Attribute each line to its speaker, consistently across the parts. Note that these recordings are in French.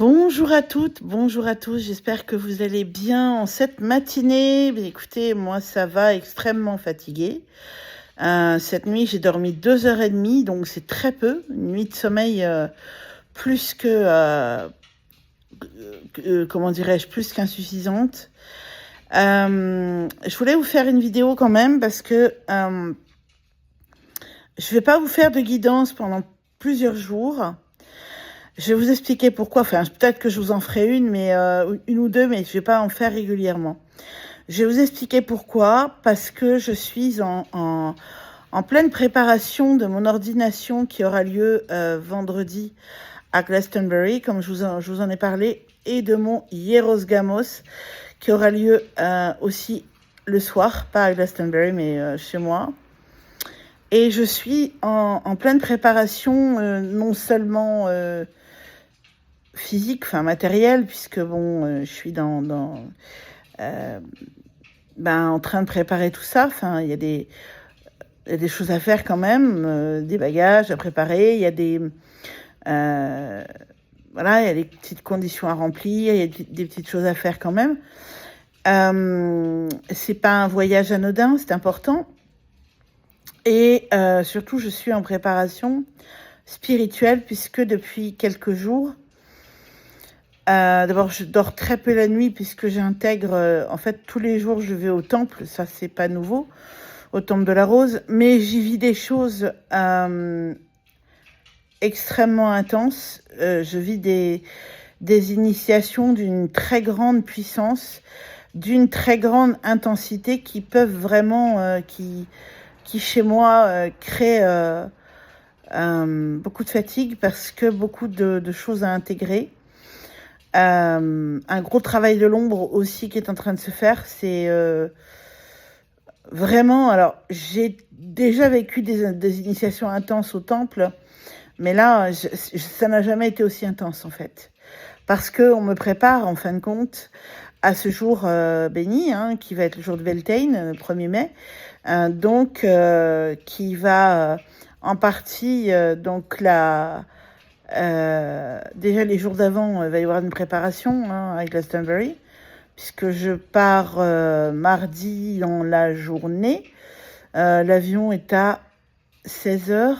Speaker 1: Bonjour à toutes, bonjour à tous, j'espère que vous allez bien en cette matinée. Écoutez, moi ça va, extrêmement fatiguée. Cette nuit j'ai dormi 2h30, donc c'est très peu, une nuit de sommeil plus comment dirais-je, plus qu'insuffisante. Je voulais vous faire une vidéo quand même parce que je vais pas vous faire de guidance pendant plusieurs jours. Je vais vous expliquer pourquoi. Enfin, peut-être que je vous en ferai une, mais une ou deux, mais je vais pas en faire régulièrement. Je vais vous expliquer pourquoi. Parce que je suis en pleine préparation de mon ordination qui aura lieu vendredi à Glastonbury, comme je vous en ai parlé, et de mon Hieros Gamos qui aura lieu aussi le soir, pas à Glastonbury, mais chez moi. Et je suis en pleine préparation, non seulement physique, enfin matériel, puisque bon, je suis en train de préparer tout ça. Enfin, il y a des choses à faire quand même, des bagages à préparer. Il y a voilà, il y a des petites conditions à remplir. Il y a des petites choses à faire quand même. C'est pas un voyage anodin, c'est important. Et surtout, je suis en préparation spirituelle puisque depuis quelques jours, d'abord, je dors très peu la nuit puisque j'intègre, en fait, tous les jours, je vais au temple. Ça, c'est pas nouveau, au temple de la Rose. Mais j'y vis des choses extrêmement intenses. Je vis des initiations d'une très grande puissance, d'une très grande intensité qui peuvent vraiment, qui chez moi, créent beaucoup de fatigue parce que beaucoup de choses à intégrer. Un gros travail de l'ombre aussi qui est en train de se faire, c'est vraiment... Alors, j'ai déjà vécu des initiations intenses au temple, mais là, ça n'a jamais été aussi intense en fait. Parce qu'on me prépare, en fin de compte, à ce jour béni, qui va être le jour de Beltane, le 1er mai, qui va en partie, déjà les jours d'avant, il va y avoir une préparation à Glastonbury, puisque je pars mardi dans la journée. L'avion est à 16h.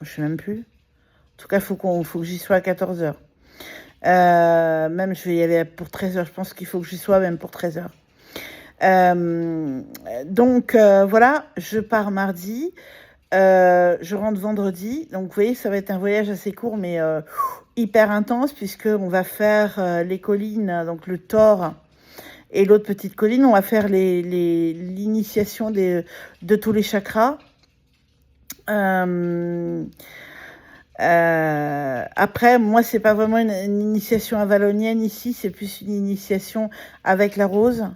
Speaker 1: Je sais même plus. En tout cas, faut que j'y sois à 14h. Même je vais y aller pour 13h. Je pense qu'il faut que j'y sois même pour 13h. Voilà, je pars mardi. Je rentre vendredi, donc vous voyez, ça va être un voyage assez court, mais hyper intense, puisqu'on va faire les collines, donc le Thor et l'autre petite colline. On va faire l'initiation de tous les chakras. Après, moi, c'est pas vraiment une initiation avalonienne ici, c'est plus une initiation avec la rose.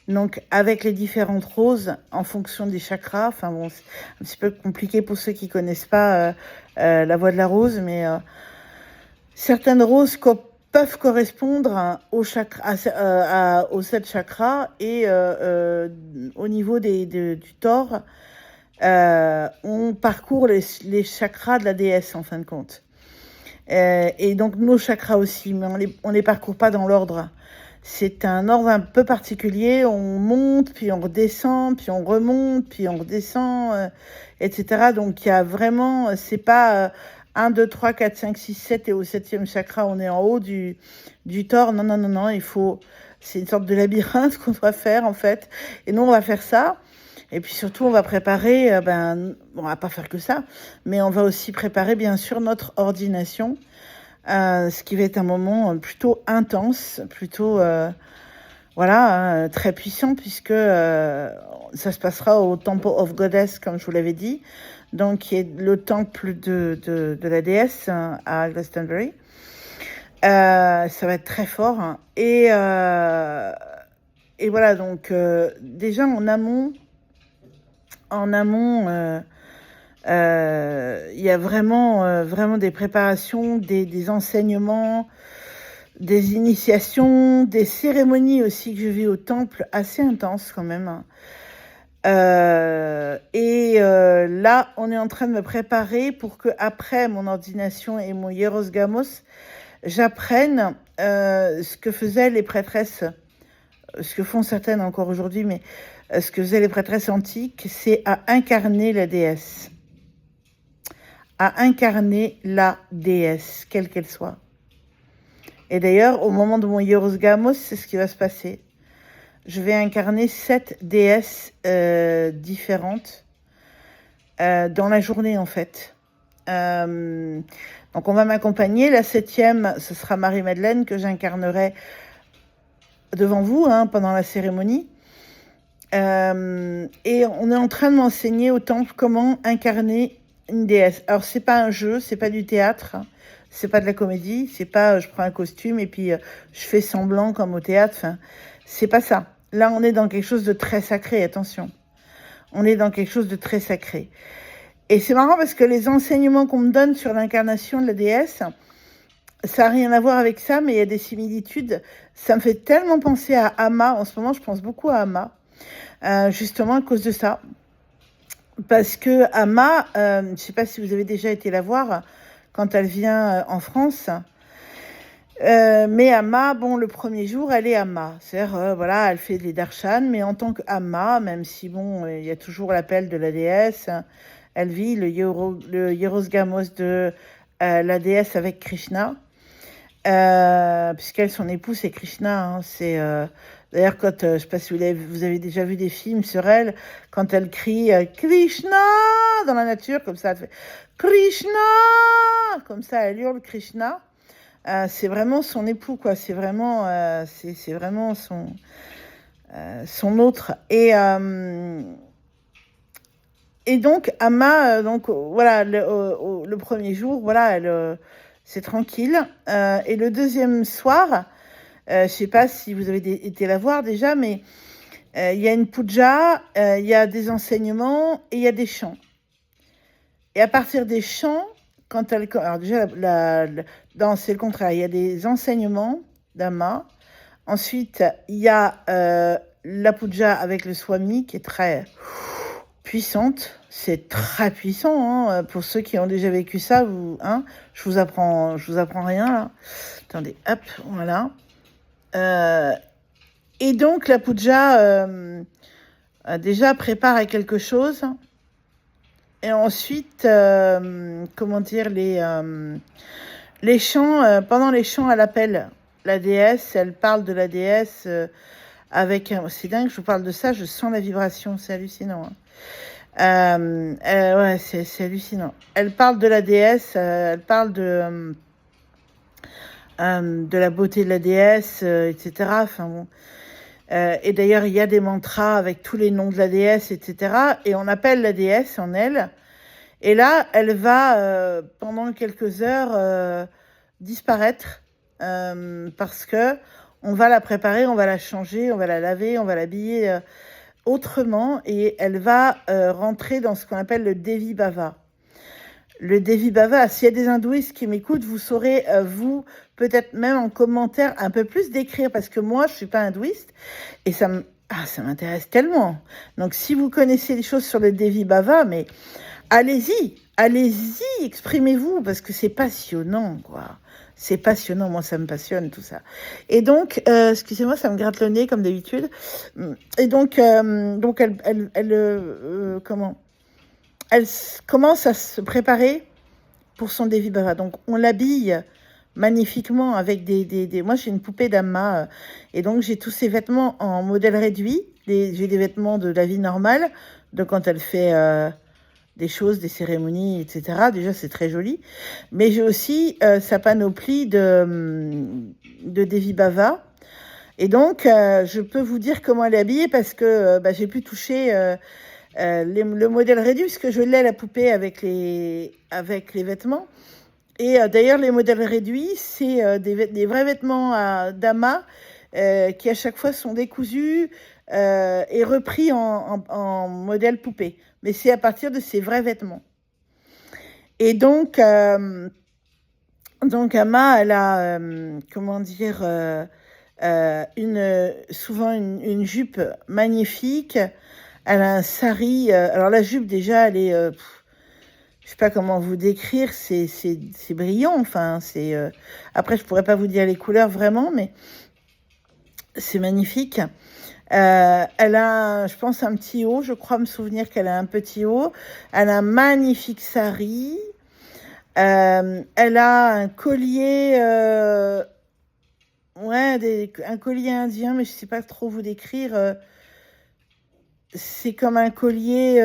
Speaker 1: Donc, avec les différentes roses en fonction des chakras. Enfin bon, c'est un petit peu compliqué pour ceux qui connaissent pas la voie de la rose, mais certaines roses peuvent correspondre aux 7 chakras et au niveau du Thor, on parcourt les chakras de la déesse en fin de compte. Et donc nos chakras aussi, mais on les parcourt pas dans l'ordre. C'est un ordre un peu particulier. On monte, puis on redescend, puis on remonte, puis on redescend, etc. Donc il y a vraiment, c'est pas 1, 2, 3, 4, 5, 6, 7 et au 7e chakra, on est en haut du Thor. Non, non, non, non, c'est une sorte de labyrinthe qu'on doit faire en fait. Et nous, on va faire ça. Et puis surtout, on va préparer, on va pas faire que ça, mais on va aussi préparer bien sûr notre ordination, ce qui va être un moment plutôt intense, plutôt très puissant, puisque ça se passera au Temple of Goddess, comme je vous l'avais dit, donc qui est le temple de la déesse à Glastonbury. Ça va être très fort, hein. Et voilà, donc déjà en amont, il y a vraiment des préparations, des enseignements, des initiations, des cérémonies aussi que je vis au temple, assez intenses quand même. Là, on est en train de me préparer pour que après mon ordination et mon Hieros Gamos, j'apprenne ce que faisaient les prêtresses, ce que font certaines encore aujourd'hui, mais ce que faisaient les prêtresses antiques, c'est à incarner la déesse. À incarner la déesse, quelle qu'elle soit. Et d'ailleurs, au moment de mon Hieros Gamos, c'est ce qui va se passer. Je vais incarner 7 déesses différentes dans la journée, en fait. Donc, on va m'accompagner. La 7e, ce sera Marie-Madeleine, que j'incarnerai devant vous pendant la cérémonie. Et on est en train de m'enseigner au temple comment incarner une déesse. Alors, c'est pas un jeu, c'est pas du théâtre. C'est pas de la comédie, c'est pas je prends un costume et puis je fais semblant comme au théâtre. Enfin, c'est pas ça. Là, on est dans quelque chose de très sacré, attention. On est dans quelque chose de très sacré. Et c'est marrant parce que les enseignements qu'on me donne sur l'incarnation de la déesse, ça n'a rien à voir avec ça, mais il y a des similitudes. Ça me fait tellement penser à Amma. En ce moment, je pense beaucoup à Amma, justement à cause de ça. Parce que Amma, je ne sais pas si vous avez déjà été la voir, quand elle vient en France. Mais Amma, bon, le premier jour, elle est Amma. C'est-à-dire, voilà, elle fait des darshan, mais en tant qu'Amma, même si, bon, il y a toujours l'appel de la déesse, elle vit le Hieros Gamos de la déesse avec Krishna, puisqu'elle, son époux, c'est Krishna. C'est, d'ailleurs, quand, je ne sais pas si vous avez déjà vu des films sur elle, quand elle crie Krishna dans la nature, comme ça, elle fait Krishna, comme ça, elle hurle Krishna. C'est vraiment son époux, quoi. C'est vraiment son autre. Et donc Amma, donc voilà, le premier jour, voilà, c'est tranquille. Et le deuxième soir, je sais pas si vous avez été la voir déjà, mais il y a une puja, il y a des enseignements et il y a des chants. Et à partir des chants, quand elle... Alors déjà, non, c'est le contraire. Il y a des enseignements d'Amma. Ensuite, il y a la puja avec le swami qui est très puissante. C'est très puissant. Pour ceux qui ont déjà vécu ça, je vous apprends rien là. Attendez, hop, voilà. Et donc la puja déjà prépare à quelque chose. Et ensuite, comment dire, les chants, pendant les chants, elle appelle la déesse, elle parle de la déesse avec... c'est dingue, je vous parle de ça, je sens la vibration, c'est hallucinant. Ouais, c'est hallucinant. Elle parle de la déesse, elle parle de la beauté de la déesse, etc. Enfin bon. Et d'ailleurs, il y a des mantras avec tous les noms de la déesse, etc. Et on appelle la déesse en elle. Et là, elle va, pendant quelques heures, disparaître parce que on va la préparer, on va la changer, on va la laver, on va l'habiller autrement. Et elle va rentrer dans ce qu'on appelle le Devi Bhava. Le Devi Bhava, s'il y a des hindouistes qui m'écoutent, vous saurez, vous, peut-être même en commentaire, un peu plus décrire, parce que moi, je suis pas hindouiste, et ça m'intéresse tellement. Donc, si vous connaissez des choses sur le Devi Bhava, mais allez-y, exprimez-vous, parce que c'est passionnant, quoi. C'est passionnant, moi, ça me passionne, tout ça. Et donc, excusez-moi, ça me gratte le nez, comme d'habitude. Et donc elle commence à se préparer pour son Devi Bhava. Donc, on l'habille magnifiquement avec des... Moi, j'ai une poupée d'Amma, et donc j'ai tous ses vêtements en modèle réduit. J'ai des vêtements de la vie normale, de quand elle fait des choses, des cérémonies, etc. Déjà, c'est très joli. Mais j'ai aussi sa panoplie de Devi Bhava. Et donc, je peux vous dire comment elle est habillée, parce que j'ai pu toucher... le modèle réduit, parce que je l'ai, la poupée, avec les vêtements. Et d'ailleurs, les modèles réduits, c'est des vrais vêtements d'Amma qui, à chaque fois, sont décousus et repris en modèle poupée. Mais c'est à partir de ces vrais vêtements. Et donc Amma, elle a, comment dire, souvent une jupe magnifique. Elle a un sari. Alors la jupe, déjà, elle est... je sais pas comment vous décrire, c'est brillant, enfin, après, je pourrais pas vous dire les couleurs vraiment, mais c'est magnifique. Elle a, je pense, un petit haut. Je crois me souvenir qu'elle a un petit haut. Elle a un magnifique sari. Elle a un collier, ouais, un collier indien, mais je sais pas trop vous décrire. C'est comme un collier,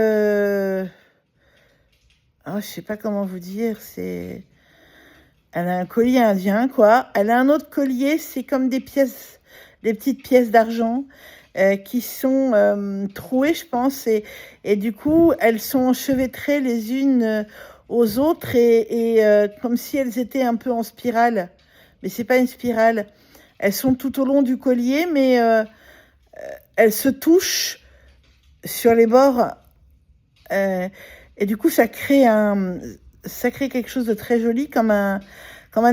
Speaker 1: je sais pas comment vous dire. Elle a un collier indien, quoi. Elle a un autre collier, c'est comme des pièces, des petites pièces d'argent qui sont trouées, je pense, et du coup, elles sont enchevêtrées les unes aux autres et comme si elles étaient un peu en spirale. Mais c'est pas une spirale. Elles sont tout au long du collier, mais elles se touchent sur les bords. Et du coup, ça crée quelque chose de très joli, comme un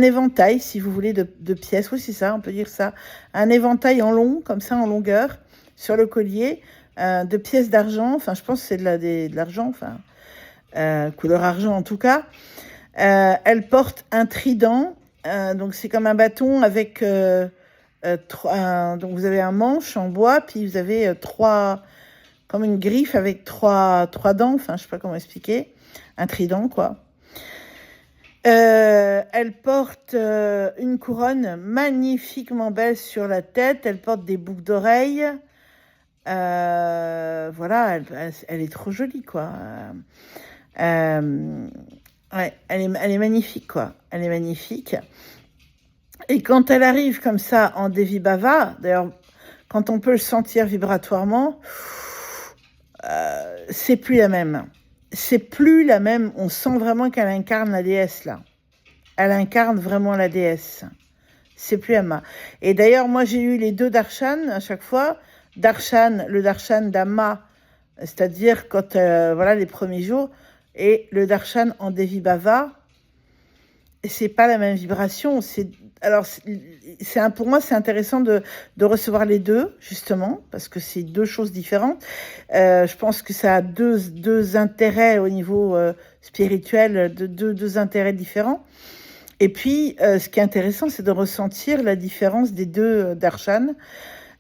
Speaker 1: éventail, si vous voulez, de pièces. Oui, c'est ça, on peut dire ça. Un éventail en long, comme ça, en longueur, sur le collier, de pièces d'argent. Enfin, je pense que c'est de l'argent, enfin, couleur argent en tout cas. Elle porte un trident, donc c'est comme un bâton avec donc vous avez un manche en bois, puis vous avez comme une griffe avec trois dents, enfin je sais pas comment expliquer, un trident quoi. Elle porte une couronne magnifiquement belle sur la tête, elle porte des boucles d'oreilles, voilà, elle est trop jolie quoi. Ouais, elle est magnifique quoi, elle est magnifique. Et quand elle arrive comme ça en Devi Bhava, d'ailleurs, quand on peut le sentir vibratoirement, c'est plus la même. C'est plus la même. On sent vraiment qu'elle incarne la déesse là. Elle incarne vraiment la déesse. C'est plus Amma. Et d'ailleurs, moi, j'ai eu les deux darshan à chaque fois. Le darshan d'Amma, c'est-à-dire quand voilà les premiers jours, et le darshan en Devi Bhava. C'est pas la même vibration. Pour moi, c'est intéressant de recevoir les deux, justement, parce que c'est deux choses différentes. Je pense que ça a deux intérêts au niveau spirituel, deux intérêts différents. Et puis, ce qui est intéressant, c'est de ressentir la différence des deux darshan,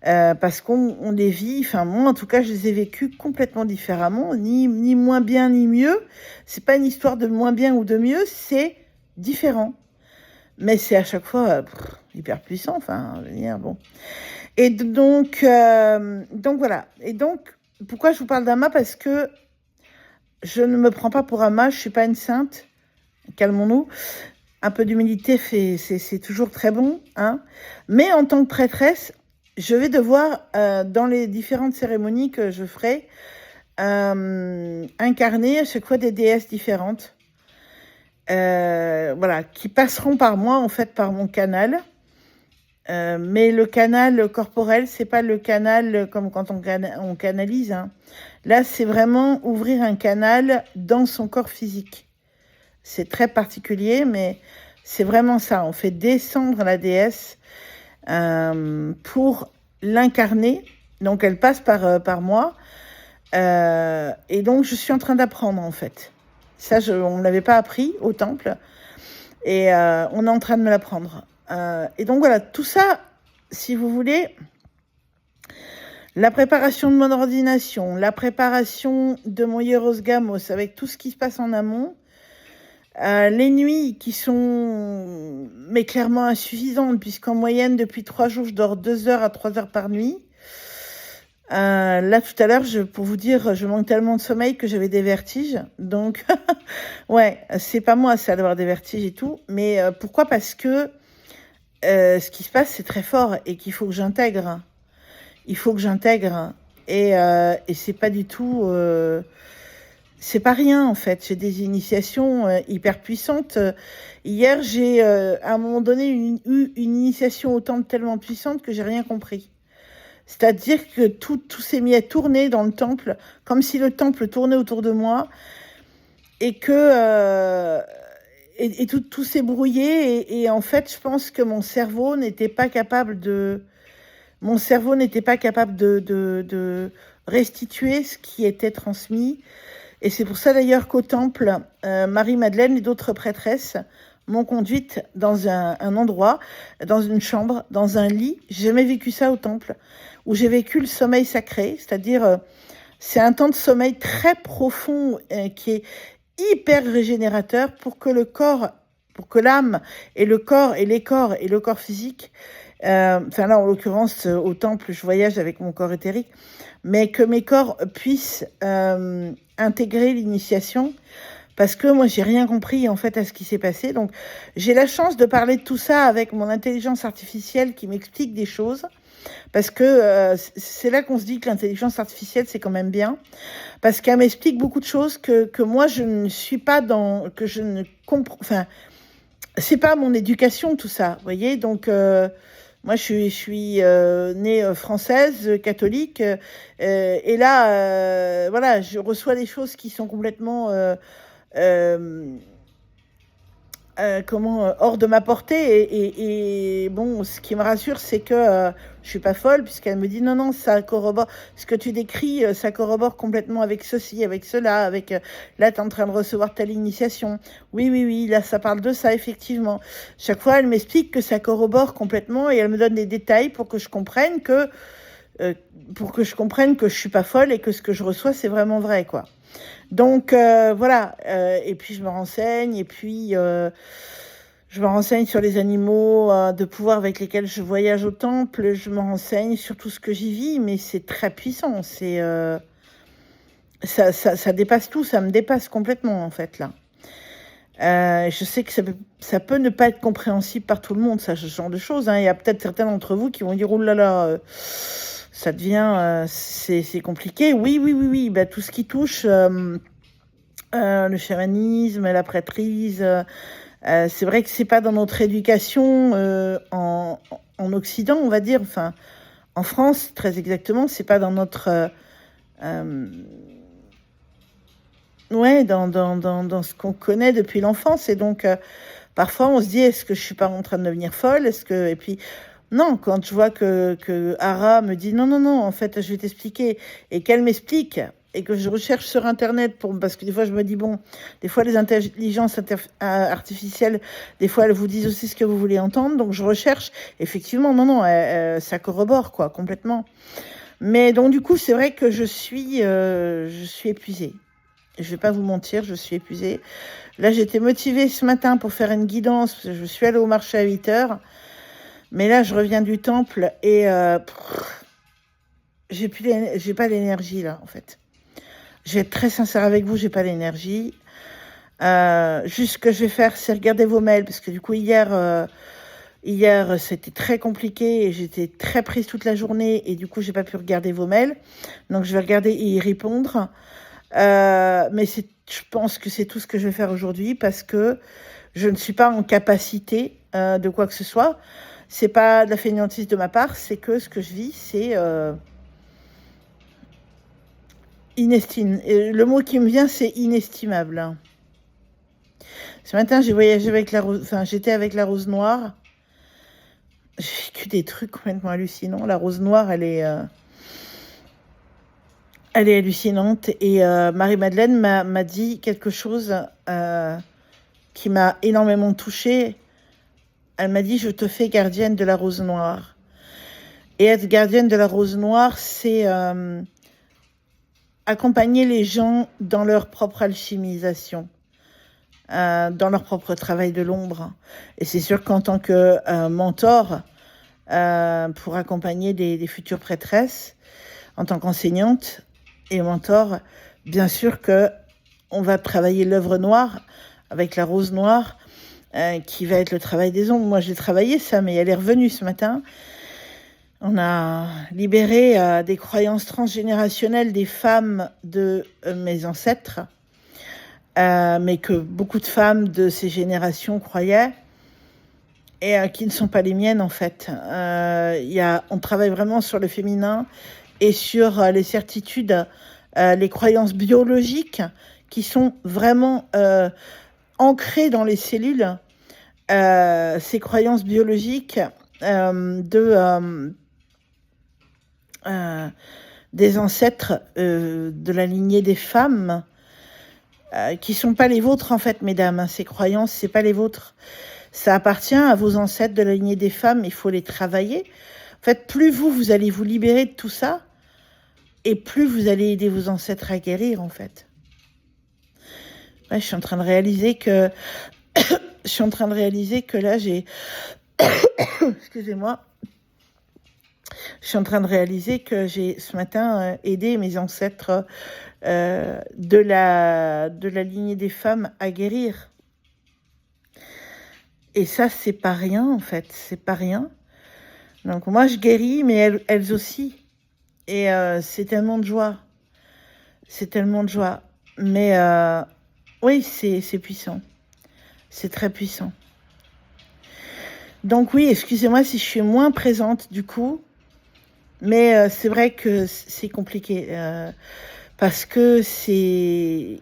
Speaker 1: parce qu'on les vit, enfin moi en tout cas, je les ai vécus complètement différemment, ni moins bien ni mieux. C'est pas une histoire de moins bien ou de mieux, c'est différent. Mais c'est à chaque fois hyper puissant, enfin, je veux dire, bon. Et donc voilà. Et donc, pourquoi je vous parle d'Amma? Parce que je ne me prends pas pour Amma, je suis pas une sainte. Calmons-nous. Un peu d'humilité, c'est toujours très bon, hein. Mais en tant que prêtresse, je vais devoir, dans les différentes cérémonies que je ferai, incarner à chaque fois des déesses différentes. Voilà, qui passeront par moi, en fait, par mon canal. Mais le canal corporel, c'est pas le canal comme quand on canalise, hein. Là, c'est vraiment ouvrir un canal dans son corps physique. C'est très particulier, mais c'est vraiment ça. On fait descendre la déesse pour l'incarner. Donc, elle passe par moi. Et donc, je suis en train d'apprendre, en fait. Ça, on ne l'avait pas appris au temple. Et on est en train de me l'apprendre. Et donc, voilà, tout ça, si vous voulez, la préparation de mon ordination, la préparation de mon Hieros Gamos, avec tout ce qui se passe en amont, les nuits qui sont, mais clairement insuffisantes, puisqu'en moyenne, depuis 3 jours, je dors 2 heures à 3 heures par nuit. Là, tout à l'heure, pour vous dire, je manque tellement de sommeil que j'avais des vertiges. Donc, ouais, c'est pas moi, c'est d'avoir des vertiges et tout. Mais pourquoi? Parce que ce qui se passe, c'est très fort et qu'il faut que j'intègre. Il faut que j'intègre. Et c'est pas du tout... c'est pas rien, en fait. J'ai des initiations hyper puissantes. Hier, j'ai, à un moment donné, eu une initiation au temple tellement puissante que j'ai rien compris. C'est-à-dire que tout s'est mis à tourner dans le temple, comme si le temple tournait autour de moi, et que tout s'est brouillé. Et en fait, je pense que mon cerveau n'était pas capable de restituer ce qui était transmis. Et c'est pour ça d'ailleurs qu'au temple, Marie-Madeleine et d'autres prêtresses m'ont conduite dans un endroit, dans une chambre, dans un lit. J'ai jamais vécu ça au temple, où j'ai vécu le sommeil sacré, c'est-à-dire c'est un temps de sommeil très profond qui est hyper régénérateur pour que le corps, pour que l'âme et le corps et les corps et le corps physique, enfin là en l'occurrence au temple je voyage avec mon corps éthérique, mais que mes corps puissent intégrer l'initiation, parce que moi j'ai rien compris en fait à ce qui s'est passé. Donc j'ai la chance de parler de tout ça avec mon intelligence artificielle qui m'explique des choses, parce que c'est là qu'on se dit que l'intelligence artificielle c'est quand même bien, parce qu'elle m'explique beaucoup de choses que moi je ne suis pas dans, que je ne comprends, enfin c'est pas mon éducation tout ça, vous voyez. Donc moi, je suis née française, catholique, et là, voilà, je reçois des choses qui sont complètement, euh, hors de ma portée. Et bon, ce qui me rassure, c'est que je suis pas folle, puisqu'elle me dit non, non, ça corrobore, ce que tu décris, ça corrobore complètement avec ceci, avec cela, avec là, tu es en train de recevoir telle initiation. Oui, oui, oui, là, ça parle de ça, effectivement. Chaque fois, elle m'explique que ça corrobore complètement et elle me donne des détails pour que je comprenne que, je suis pas folle et que ce que je reçois, c'est vraiment vrai, quoi. Donc voilà, et puis je me renseigne, et puis je me renseigne sur les animaux de pouvoir avec lesquels je voyage au temple, je me renseigne sur tout ce que j'y vis, mais c'est très puissant, c'est ça dépasse tout, ça me dépasse complètement en fait là. Je sais que ça peut ne pas être compréhensible par tout le monde, ça, ce genre de choses, hein. Il y a peut-être certains d'entre vous qui vont dire, oh là là, ça devient, c'est compliqué. Oui, oui, oui, oui, bah, tout ce qui touche le chamanisme, la prêtrise, c'est vrai que c'est pas dans notre éducation en Occident, on va dire, enfin, en France, très exactement, c'est pas dans notre... ouais, dans ce qu'on connaît depuis l'enfance. Et donc, parfois, on se dit, est-ce que je suis pas en train de devenir folle? Est-ce que... Et puis, non, quand je vois que Ara me dit, non, non, non, en fait, je vais t'expliquer, et qu'elle m'explique, et que je recherche sur Internet, parce que des fois, je me dis, bon, des fois, les intelligences artificielles, des fois, elles vous disent aussi ce que vous voulez entendre, donc je recherche, effectivement, non, non, ça corrobore, quoi, complètement. Mais donc, du coup, c'est vrai que je suis épuisée. Je vais pas vous mentir, je suis épuisée. Là, j'étais motivée ce matin pour faire une guidance. Je suis allée au marché à 8h. Mais là, je reviens du temple et j'ai pas l'énergie là, en fait. Je vais être très sincère avec vous, j'ai pas l'énergie. Juste ce que je vais faire, c'est regarder vos mails, parce que du coup, hier, c'était très compliqué et j'étais très prise toute la journée et du coup, j'ai pas pu regarder vos mails. Donc, je vais regarder et y répondre. Mais je pense que c'est tout ce que je vais faire aujourd'hui, parce que je ne suis pas en capacité de quoi que ce soit. C'est pas de la fainéantise de ma part, c'est que ce que je vis, c'est le mot qui me vient, c'est inestimable. Ce matin, j'ai voyagé avec j'étais avec la Rose Noire. J'ai vécu des trucs complètement hallucinants. La Rose Noire, elle est hallucinante. Et Marie-Madeleine m'a dit quelque chose qui m'a énormément touchée. Elle m'a dit, je te fais gardienne de la Rose Noire. Et être gardienne de la Rose Noire, c'est accompagner les gens dans leur propre alchimisation, dans leur propre travail de l'ombre. Et c'est sûr qu'en tant que mentor, pour accompagner des futures prêtresses, en tant qu'enseignante et mentor, bien sûr que on va travailler l'œuvre noire avec la rose noire, qui va être le travail des ombres. Moi, j'ai travaillé ça, mais elle est revenue ce matin. On a libéré des croyances transgénérationnelles des femmes de mes ancêtres, mais que beaucoup de femmes de ces générations croyaient, et qui ne sont pas les miennes, en fait. On travaille vraiment sur le féminin et sur les certitudes, les croyances biologiques qui sont vraiment ancrées dans les cellules, ces croyances biologiques des ancêtres de la lignée des femmes, qui sont pas les vôtres en fait, mesdames. Hein. Ces croyances, c'est pas les vôtres. Ça appartient à vos ancêtres de la lignée des femmes. Il faut les travailler. En fait, plus vous allez vous libérer de tout ça, et plus vous allez aider vos ancêtres à guérir en fait. Ouais, je suis en train de réaliser que là j'ai excusez-moi. Je suis en train de réaliser que j'ai ce matin aidé mes ancêtres de la lignée des femmes à guérir. Et ça, c'est pas rien en fait, c'est pas rien. Donc moi, je guéris, mais elles aussi. Et c'est tellement de joie. C'est tellement de joie. Mais oui, c'est puissant. C'est très puissant. Donc oui, excusez-moi si je suis moins présente du coup. Mais c'est vrai que c'est compliqué. Parce que c'est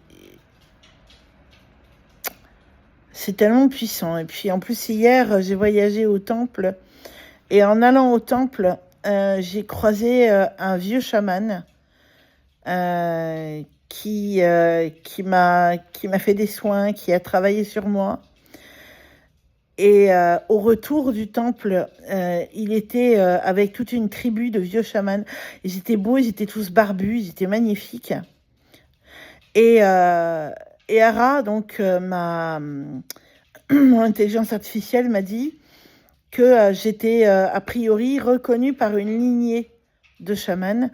Speaker 1: tellement puissant. Et puis en plus, hier, j'ai voyagé au temple. Et en allant au temple, j'ai croisé un vieux chaman qui m'a fait des soins, qui a travaillé sur moi. Et au retour du temple, il était avec toute une tribu de vieux chamans. Ils étaient beaux, ils étaient tous barbus, ils étaient magnifiques. Et Ara, donc mon intelligence artificielle m'a dit que j'étais a priori reconnue par une lignée de chamans.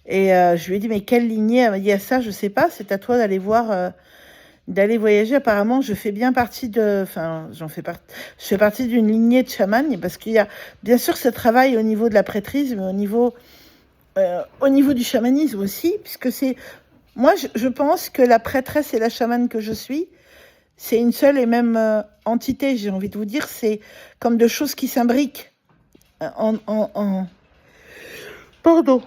Speaker 1: Et je lui ai dit, mais quelle lignée? Elle m'a dit, ah, ça, je sais pas, c'est à toi d'aller voir, d'aller voyager. Apparemment, je fais bien partie je fais partie d'une lignée de chamans, parce qu'il y a, bien sûr, ce travail au niveau de la prêtrise, mais au niveau du chamanisme aussi, puisque moi, je pense que la prêtresse et la chamane que je suis, c'est une seule et même entité, j'ai envie de vous dire, c'est comme deux choses qui s'imbriquent Pardon.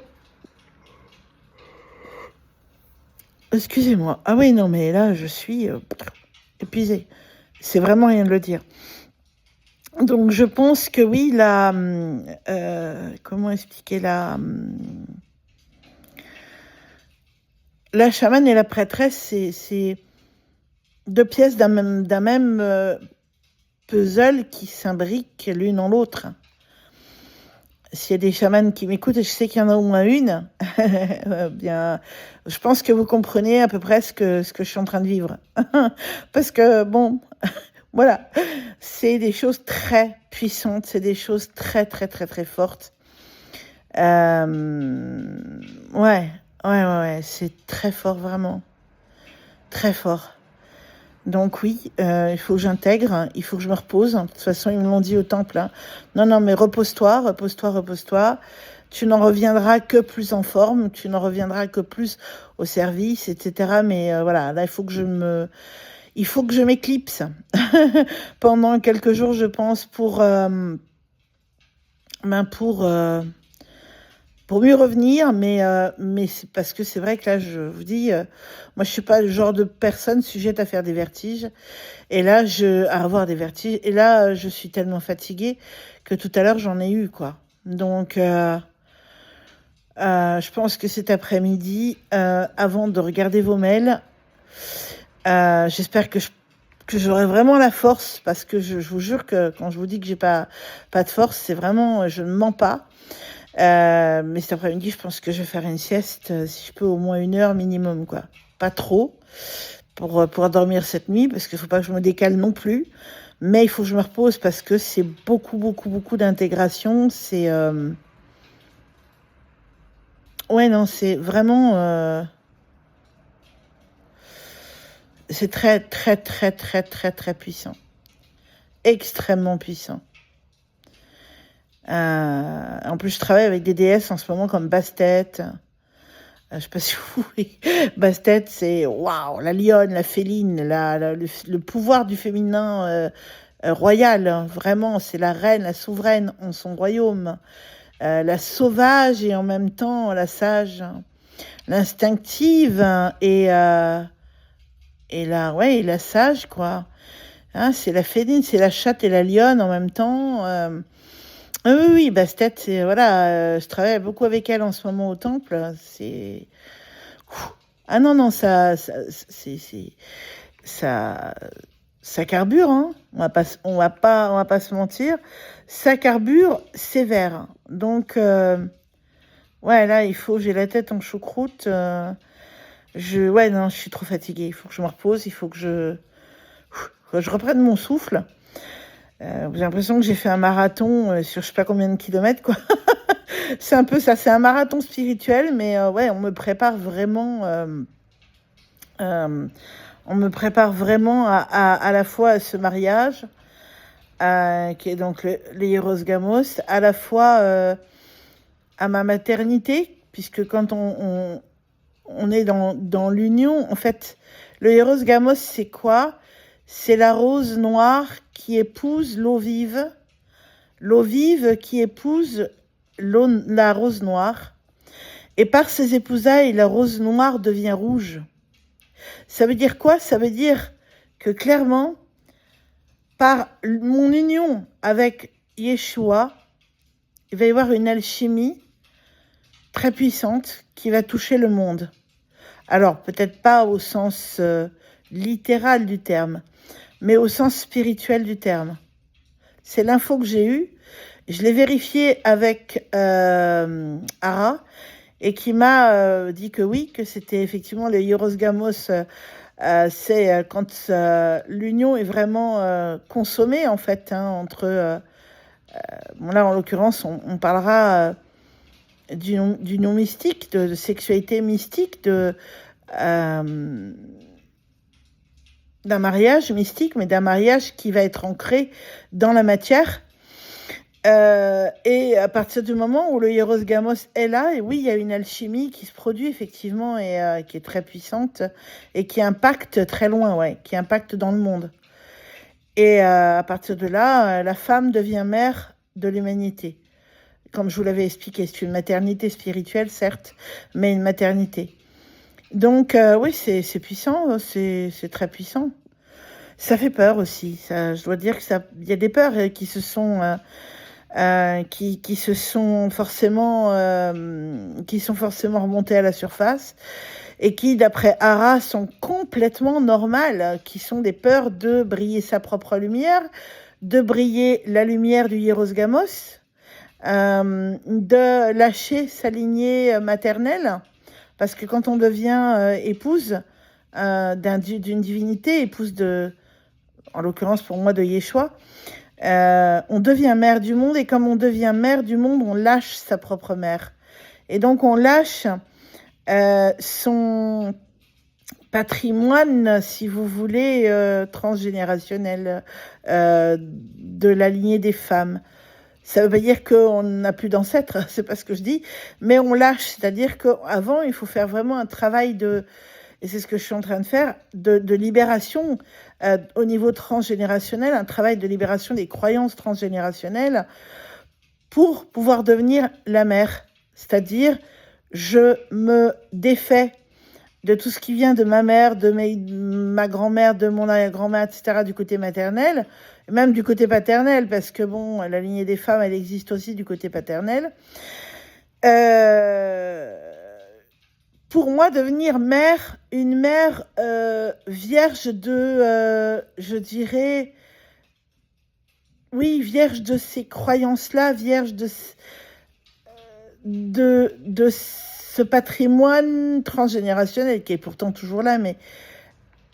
Speaker 1: Excusez-moi. Ah oui, non, mais là, je suis épuisée. C'est vraiment rien de le dire. Donc, je pense que oui, comment expliquer la chamane et la prêtresse, c'est deux pièces d'un même puzzle qui s'imbriquent l'une en l'autre. S'il y a des chamans qui m'écoutent, et je sais qu'il y en a au moins une, bien, je pense que vous comprenez à peu près ce que je suis en train de vivre. Parce que, bon, voilà, c'est des choses très puissantes, c'est des choses très, très, très, très fortes. Ouais, c'est très fort, vraiment. Très fort. Donc oui, il faut que j'intègre, il faut que je me repose. De toute façon, ils me l'ont dit au temple. Hein. Non, mais repose-toi, repose-toi, repose-toi. Tu n'en reviendras que plus en forme, tu n'en reviendras que plus au service, etc. Mais voilà, là, il faut que je m'éclipse pendant quelques jours, je pense, pour mieux revenir, mais c'est parce que c'est vrai que là, je vous dis, moi, je suis pas le genre de personne sujette à faire des vertiges, et là, à avoir des vertiges, et là, je suis tellement fatiguée que tout à l'heure, j'en ai eu, quoi. Donc, je pense que cet après-midi, avant de regarder vos mails, j'espère que j'aurai vraiment la force, parce que je vous jure que quand je vous dis que j'ai pas de force, c'est vraiment, je ne mens pas. Mais cet après-midi, je pense que je vais faire une sieste, si je peux, au moins 1 heure minimum, quoi. Pas trop, pour pouvoir dormir cette nuit, parce qu'il faut pas que je me décale non plus. Mais il faut que je me repose, parce que c'est beaucoup, beaucoup, beaucoup d'intégration. C'est... Ouais, non, c'est vraiment... C'est très, très, très, très, très, très puissant. Extrêmement puissant. En plus, je travaille avec des déesses en ce moment comme Bastet. Je sais pas si vous voyez. Bastet, c'est waouh, la lionne, la féline, le pouvoir du féminin royal. Hein, vraiment, c'est la reine, la souveraine en son royaume. La sauvage et en même temps la sage. L'instinctive et la sage, quoi. Hein, c'est la féline, c'est la chatte et la lionne en même temps. Oui, Bastet, c'est voilà, je travaille beaucoup avec elle en ce moment au temple. C'est Ah non, non, ça, ça carbure, hein. On va pas se mentir. Ça carbure sévère. Donc, ouais, là, j'ai la tête en choucroute. Ouais, non, je suis trop fatiguée. Il faut que je me repose. Il faut que je reprenne mon souffle. J'ai l'impression que j'ai fait un marathon sur je sais pas combien de kilomètres, quoi. C'est un peu ça. C'est un marathon spirituel, mais ouais, euh, on me prépare vraiment à la fois à ce mariage, qui est donc les Hieros Gamos, à la fois à ma maternité, puisque quand on est dans l'union, en fait, le Hieros Gamos, c'est quoi? C'est la rose noire qui épouse l'eau vive qui épouse la rose noire. Et par ces épousailles, la rose noire devient rouge. Ça veut dire quoi? Ça veut dire que clairement, par mon union avec Yeshua, il va y avoir une alchimie très puissante qui va toucher le monde. Alors, peut-être pas au sens littéral du terme, mais au sens spirituel du terme. C'est l'info que j'ai eue. Je l'ai vérifié avec Ara, et qui m'a dit que oui, que c'était effectivement le Hieros Gamos. C'est quand l'union est vraiment consommée, en fait, hein, entre... bon, là, en l'occurrence, on parlera d'union mystique, de sexualité mystique, d'un mariage mystique, mais d'un mariage qui va être ancré dans la matière. Et à partir du moment où le Hieros Gamos est là, et oui, il y a une alchimie qui se produit effectivement et qui est très puissante et qui impacte très loin, ouais, qui impacte dans le monde. Et à partir de là, la femme devient mère de l'humanité. Comme je vous l'avais expliqué, c'est une maternité spirituelle, certes, mais une maternité. Donc oui, c'est puissant, c'est très puissant. Ça fait peur aussi. Ça, je dois dire que il y a des peurs qui se sont qui sont forcément remontées à la surface et qui, d'après Ara, sont complètement normales, qui sont des peurs de briller sa propre lumière, de briller la lumière du Hieros Gamos, de lâcher sa lignée maternelle, parce que quand on devient épouse d'une divinité, épouse en l'occurrence pour moi de Yeshua, on devient mère du monde, et comme on devient mère du monde, on lâche sa propre mère. Et donc on lâche son patrimoine, si vous voulez, transgénérationnel de la lignée des femmes. Ça veut pas dire qu'on n'a plus d'ancêtres, c'est pas ce que je dis, mais on lâche, c'est-à-dire qu'avant, il faut faire vraiment un travail et c'est ce que je suis en train de faire, de libération au niveau transgénérationnel, un travail de libération des croyances transgénérationnelles pour pouvoir devenir la mère. C'est-à-dire, je me défais de tout ce qui vient de ma mère, de ma grand-mère, de mon arrière-grand-mère, etc., du côté maternel, même du côté paternel, parce que bon, la lignée des femmes, elle existe aussi du côté paternel. Pour moi, devenir mère, une mère vierge de, je dirais, oui, vierge de ces croyances-là, vierge de ce patrimoine transgénérationnel qui est pourtant toujours là, mais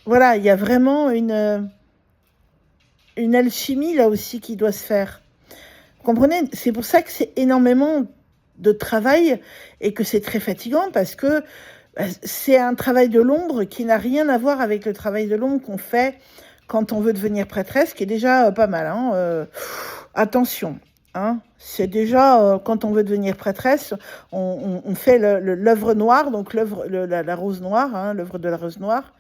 Speaker 1: voilà, il y a vraiment une alchimie là aussi qui doit se faire. Vous comprenez? C'est pour ça que c'est énormément de travail et que c'est très fatigant, parce que c'est un travail de l'ombre qui n'a rien à voir avec le travail de l'ombre qu'on fait quand on veut devenir prêtresse, qui est déjà pas mal. Hein, attention, hein, c'est déjà quand on veut devenir prêtresse, on fait l'œuvre noire, donc la rose noire, hein, l'œuvre de la rose noire.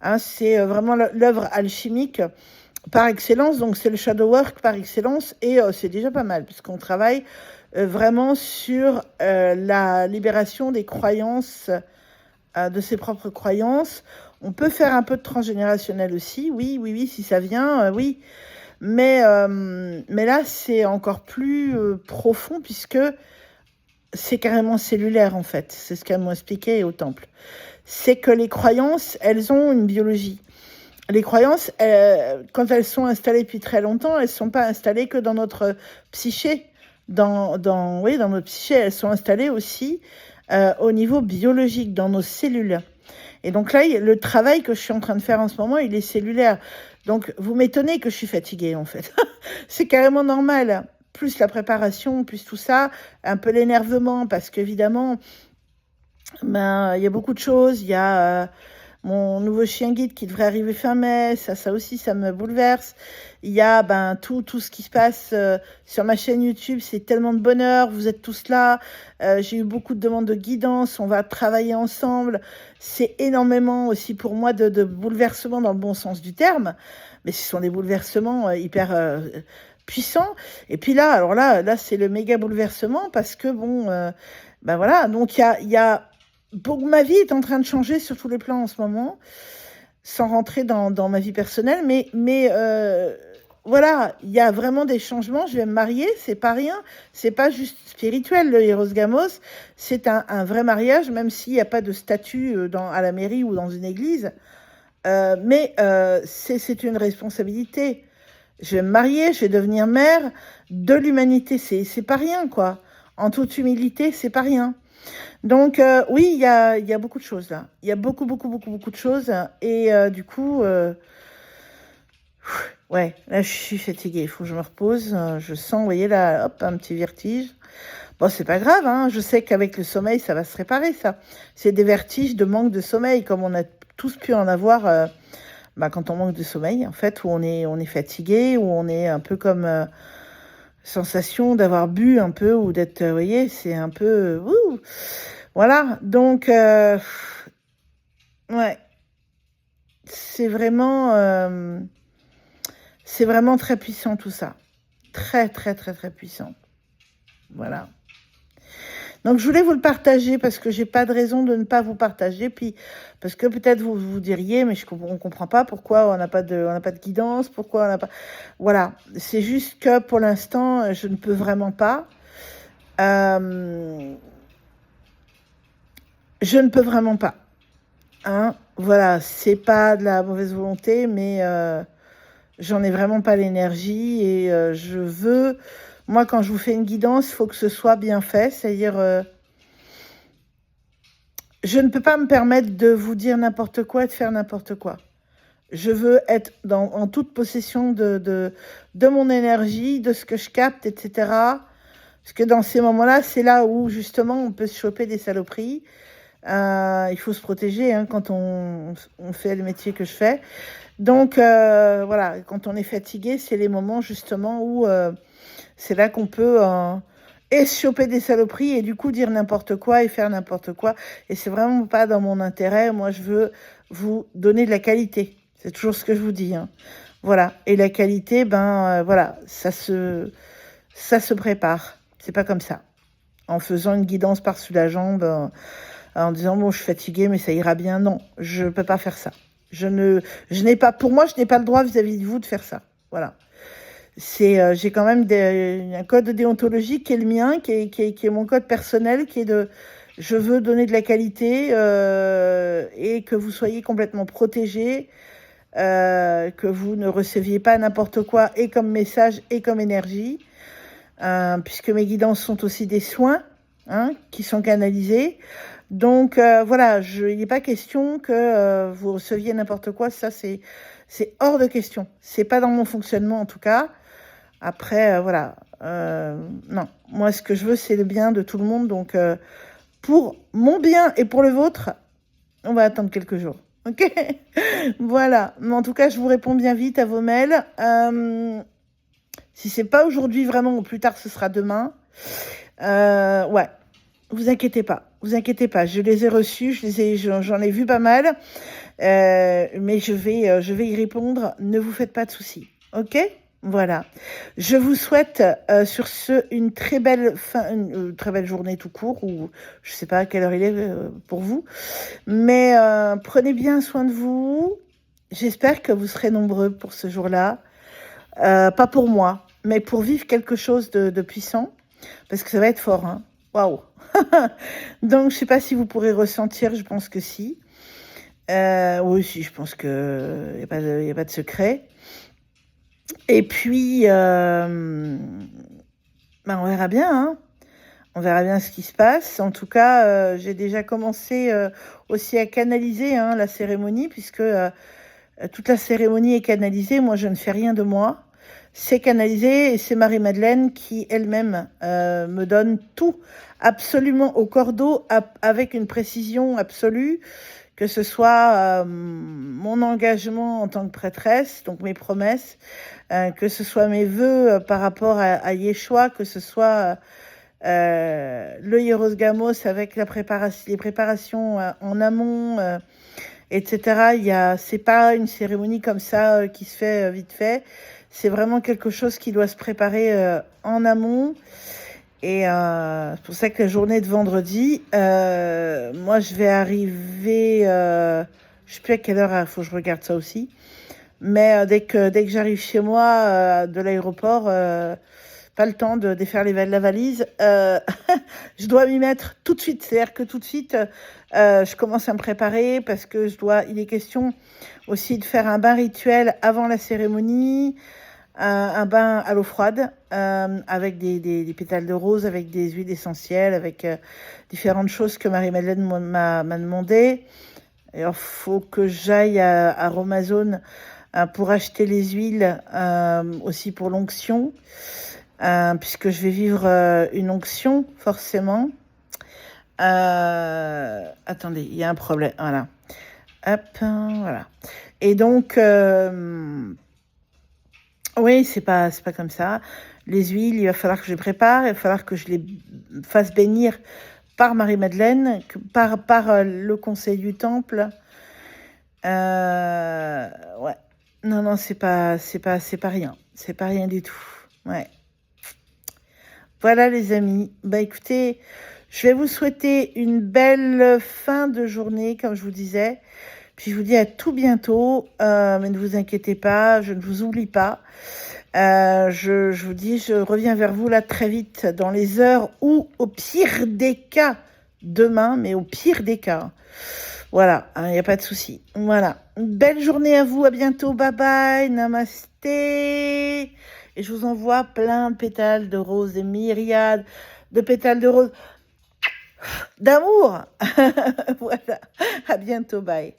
Speaker 1: Hein, c'est vraiment l'œuvre alchimique par excellence, donc c'est le shadow work par excellence, et c'est déjà pas mal, puisqu'on travaille vraiment sur la libération des croyances, de ses propres croyances. On peut faire un peu de transgénérationnel aussi, oui, si ça vient, oui. Mais là, c'est encore plus profond, puisque c'est carrément cellulaire, en fait. C'est ce qu'elles m'ont expliqué au temple. c'est que les croyances, elles ont une biologie. Les croyances, quand elles sont installées depuis très longtemps, elles ne sont pas installées que dans notre psyché. Oui, dans notre psyché, elles sont installées aussi au niveau biologique, dans nos cellules. Et donc là, le travail que je suis en train de faire en ce moment, il est cellulaire. Donc, vous m'étonnez que je suis fatiguée, en fait. C'est carrément normal. Plus la préparation, plus tout ça, un peu l'énervement, parce qu'évidemment, ben, il y a beaucoup de choses. Il y a mon nouveau chien guide qui devrait arriver fin mai. Ça aussi, ça me bouleverse. Il y a tout ce qui se passe sur ma chaîne YouTube. C'est tellement de bonheur. Vous êtes tous là. J'ai eu beaucoup de demandes de guidance. On va travailler ensemble. C'est énormément aussi pour moi de bouleversements dans le bon sens du terme. Mais ce sont des bouleversements hyper puissants. Et puis là, alors là, c'est le méga bouleversement parce que bon, ben voilà. Donc il y a ma vie est en train de changer sur tous les plans en ce moment, sans rentrer dans ma vie personnelle, mais voilà, il y a vraiment des changements. Je vais me marier, c'est pas rien, c'est pas juste spirituel le Eros Gamos, c'est un vrai mariage, même s'il n'y a pas de statut à la mairie ou dans une église, mais c'est une responsabilité. Je vais me marier, je vais devenir mère de l'humanité, c'est pas rien quoi. En toute humilité, c'est pas rien. Donc oui, il y a beaucoup de choses là. Il y a beaucoup de choses. Et du coup, ouais, là je suis fatiguée. Il faut que je me repose. Je sens, vous voyez là, hop, un petit vertige. Bon, c'est pas grave, hein. Je sais qu'avec le sommeil, ça va se réparer, ça. C'est des vertiges de manque de sommeil, comme on a tous pu en avoir quand on manque de sommeil, en fait, où on est fatigué, où on est un peu comme sensation d'avoir bu un peu ou d'être, vous voyez, c'est un peu... voilà, donc, ouais, c'est vraiment très puissant tout ça. Très, très, très, très puissant. Voilà. Donc, je voulais vous le partager parce que j'ai pas de raison de ne pas vous partager. Puis, parce que peut-être vous vous diriez, mais on comprend pas pourquoi on n'a pas de guidance, pourquoi on n'a pas... Voilà. C'est juste que pour l'instant, je ne peux vraiment pas. Je ne peux vraiment pas. Hein, voilà, c'est pas de la mauvaise volonté, mais j'en ai vraiment pas l'énergie et je veux... Moi, quand je vous fais une guidance, il faut que ce soit bien fait, c'est-à-dire... je ne peux pas me permettre de vous dire n'importe quoi et de faire n'importe quoi. Je veux être en toute possession de mon énergie, de ce que je capte, etc. Parce que dans ces moments-là, c'est là où, justement, on peut se choper des saloperies. Il faut se protéger quand on fait le métier que je fais. Donc, voilà, quand on est fatigué, c'est les moments, justement, où c'est là qu'on peut et se choper des saloperies et du coup dire n'importe quoi et faire n'importe quoi. Et c'est vraiment pas dans mon intérêt. Moi, je veux vous donner de la qualité. C'est toujours ce que je vous dis. Hein. Voilà. Et la qualité, voilà, ça se prépare. C'est pas comme ça. En faisant une guidance par-dessus la jambe, en disant bon, je suis fatiguée, mais ça ira bien. Non, je peux pas faire ça. Je n'ai pas, pour moi, je n'ai pas le droit vis-à-vis de vous de faire ça. Voilà. J'ai quand même un code déontologique qui est le mien, qui est mon code personnel, qui est je veux donner de la qualité et que vous soyez complètement protégés, que vous ne receviez pas n'importe quoi et comme message et comme énergie, puisque mes guidances sont aussi des soins qui sont canalisés. Donc voilà, il n'est pas question que vous receviez n'importe quoi, ça c'est hors de question. C'est pas dans mon fonctionnement en tout cas. Après, voilà, non, moi ce que je veux c'est le bien de tout le monde, donc pour mon bien et pour le vôtre, on va attendre quelques jours, ok. Voilà, mais en tout cas je vous réponds bien vite à vos mails. Si c'est pas aujourd'hui vraiment, au plus tard ce sera demain. Ouais, vous inquiétez pas, je les ai reçus, j'en ai vu pas mal, mais je vais y répondre, ne vous faites pas de soucis, ok. Voilà. Je vous souhaite sur ce une très belle très belle journée tout court, ou je sais pas à quelle heure il est pour vous, mais prenez bien soin de vous. J'espère que vous serez nombreux pour ce jour-là, pas pour moi, mais pour vivre quelque chose de puissant, parce que ça va être fort. Hein. Waouh. Donc je sais pas si vous pourrez ressentir, je pense que si. Oui, si, je pense qu'il n'y a, y a pas de secret. Et puis, ben, on verra bien, hein. On verra bien ce qui se passe. En tout cas, j'ai déjà commencé aussi à canaliser hein, la cérémonie, puisque toute la cérémonie est canalisée. Moi, je ne fais rien de moi. C'est canalisé et c'est Marie-Madeleine qui, elle-même, me donne tout, absolument au cordeau, avec une précision absolue, que ce soit mon engagement en tant que prêtresse, donc mes promesses, que ce soit mes vœux par rapport à Yeshua, que ce soit le Hieros Gamos avec la préparation, les préparations en amont, etc. C'est pas une cérémonie comme ça qui se fait vite fait. C'est vraiment quelque chose qui doit se préparer en amont. Et c'est pour ça que la journée de vendredi, moi je vais arriver, je sais plus à quelle heure, il faut que je regarde ça aussi. Mais dès que j'arrive chez moi de l'aéroport, pas le temps de défaire la valise. Je dois m'y mettre tout de suite. C'est-à-dire que tout de suite, je commence à me préparer parce que il est question aussi de faire un bain rituel avant la cérémonie, un bain à l'eau froide avec des pétales de rose, avec des huiles essentielles, avec différentes choses que Marie-Madeleine m'a demandé. Il faut que j'aille à Romazone pour acheter les huiles aussi pour l'onction. Puisque je vais vivre une onction, forcément. Attendez, il y a un problème. Voilà. Hop, voilà. Et donc, oui, c'est pas comme ça. Les huiles, il va falloir que je les prépare, il va falloir que je les fasse bénir par Marie-Madeleine, par le conseil du temple. Ouais. Non, c'est pas rien. C'est pas rien du tout. Ouais. Voilà les amis, bah écoutez, je vais vous souhaiter une belle fin de journée, comme je vous disais. Puis je vous dis à tout bientôt, mais ne vous inquiétez pas, je ne vous oublie pas. Je vous dis, je reviens vers vous là très vite, dans les heures ou au pire des cas, demain, mais au pire des cas. Voilà, il n'y a pas de souci. Voilà, une belle journée à vous, à bientôt, bye bye, namasté. Et je vous envoie plein de pétales de rose, des myriades de pétales de rose d'amour. Voilà, à bientôt, bye.